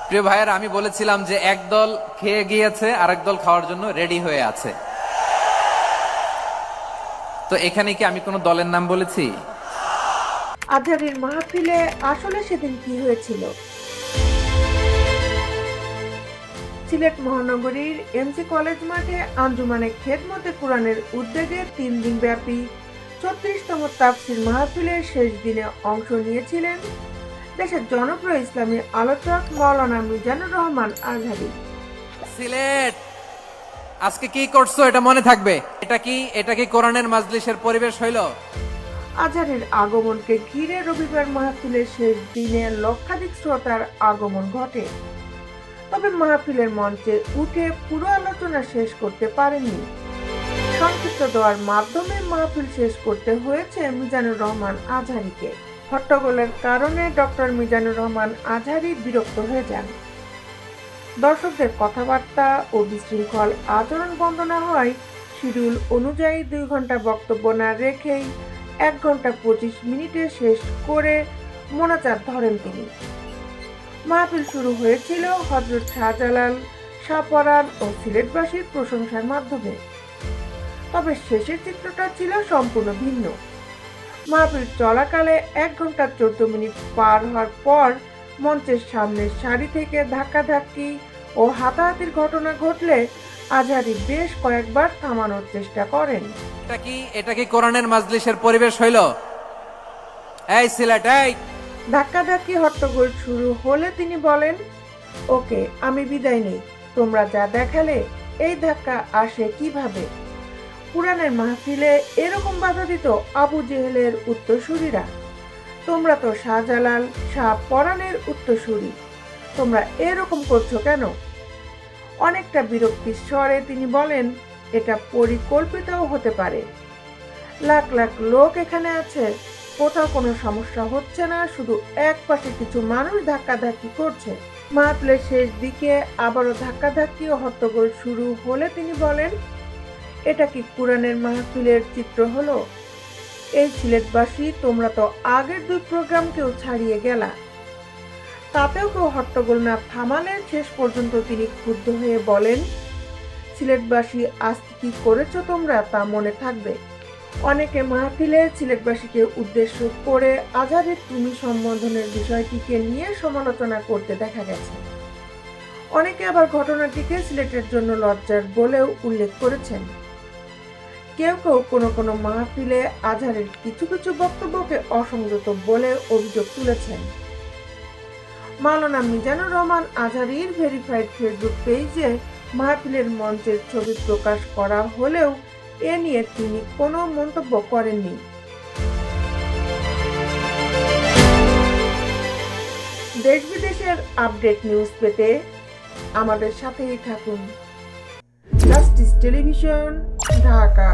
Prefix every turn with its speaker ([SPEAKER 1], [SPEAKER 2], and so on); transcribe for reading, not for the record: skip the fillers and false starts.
[SPEAKER 1] প্রিয় ভাইয়েরা, আমি বলেছিলাম যে একদল খেয়ে গিয়েছে আর একদল খাওয়ার জন্য রেডি হয়ে আছে। তো এখানে কি আমি কোনো দলের নাম বলেছি?
[SPEAKER 2] আজহারের মাহফিলে আসলে সেদিন কি হয়েছিল? সিলেট মহানগরীর এমসি কলেজ মাঠে আঞ্জুমানে খেদমতে কোরআনের উদ্যোগে 3 দিন ব্যাপী 36তম তাফসীর মাহফিলের শেষ দিনে অংশ নিয়েছিলেন দেশের জনপ্রিয় ইসলামী আলোচক মাওলানা মিজানুর রহমান আজহারী।
[SPEAKER 1] সিলেট আজকে কি করছো এটা মনে থাকবে। এটা কি কোরআনের মাজলিসের পরিবেশ হইল?
[SPEAKER 2] আজহারের আগমনকে ঘিরে রবিবার মাহফিলের শেষ দিনে লক্ষাধিক শ্রোতার আগমন ঘটে। তবে মাহফিলের মঞ্চে উঠে পুরো আলোচনা শেষ করতে পারেননি। সংক্ষিপ্ত দোয়ার মাধ্যমে মাহফিল শেষ করতে হয়েছে মিজানুর রহমান আজহারীকে। হট্টগোলের কারণে ডক্টর মিজানুর রহমান আজহারী বিরক্ত হয়ে যান। দর্শকদের কথাবার্তা ও বিশৃঙ্খল আচরণ বন্ধ না হয় শিডিউল অনুযায়ী 2 ঘন্টা বক্তব্য না রেখেই 1 ঘন্টা 25 মিনিটে শেষ করে মোনাজাত ধরেন তিনি। মাহফিল শুরু হয়েছিল হযরত শাহজালাল, শাহপরাণ ও সিলেটবাসীর প্রশংসার মাধ্যমে। তবে শেষের চিত্রটা ছিল সম্পূর্ণ ভিন্ন। মাহফিল চলাকালে 1 ঘন্টা 14 মিনিট পার হওয়ার পর মঞ্চের সামনের সারি থেকে ধাক্কাধাক্কি ও হাতাহাতির ঘটনা ঘটলে আজহারী বেশ কয়েকবার থামানোর চেষ্টা করেন।
[SPEAKER 1] এটা কি কোরআনের মাজলিসের পরিবেশ হইল? এই সিলেট, এই
[SPEAKER 2] ধাক্কাধাক্কি হট্টগোল শুরু হলে তিনি বলেন, ওকে, আমি বিদায় নেই। তোমরা যা দেখালে এই ধাক্কা আসে কিভাবে? কুরআনের মাহফিলে এরকম বাধা দিত আবু জেহেলের উত্তরসূরিরা। তোমরা তো শাহজালাল, শাহপরাণের উত্তরসূরি, তোমরা এরকম করছো কেন? অনেকটা বিরক্তির স্বরে তিনি বলেন, এটা পরিকল্পিতও হতে পারে। লাখ লাখ লোক এখানে আছে, কোথাও কোনো সমস্যা হচ্ছে না, শুধু এক পাশে কিছু মানুষ ধাক্কাধাক্কি করছে। মাহফিলের শেষ দিকে আবারও ধাক্কাধাক্কি ও হট্টগোল শুরু হলে তিনি বলেন, এটা কি কুরআনের মাহফিলের চিত্র হলো? এই সিলেটবাসী, তোমরা তো আগের 2 প্রোগ্রামকেও ছাড়িয়ে গেলা, তাতেও কেউ হট্টগোল না থামালে শেষ পর্যন্ত তিনি ক্ষুব্ধ হয়ে বলেন, সিলেটবাসী, আজ কি করেছো তোমরা তা মনে থাকবে। অনেকে মাহফিলে সিলেটবাসীকে উদ্দেশ্য করে আজহারের তুমি সম্বোধনের বিষয়টিকে নিয়ে সমালোচনা করতে দেখা গেছে। অনেকে আবার ঘটনাটিকে সিলেটের জন্য লজ্জার বলেও উল্লেখ করেছেন। কেউ কেউ কোনো মাহফিলে আজহারের কিছু কিছু বক্তব্যকে অসংযত বলে অভিযোগ তুলেছেন। মাওলানা মিজানুর রহমান আজহারীর ভেরিফাইড ফেসবুক পেজে মাহফিলের মঞ্চের ছবি প্রকাশ করা হলেও এ নিয়ে তিনি কোনো মন্তব্য করেননি। দেশ বিদেশের আপডেট নিউজ পেতে আমাদের সাথেই থাকুন। Justice television, Dhaka.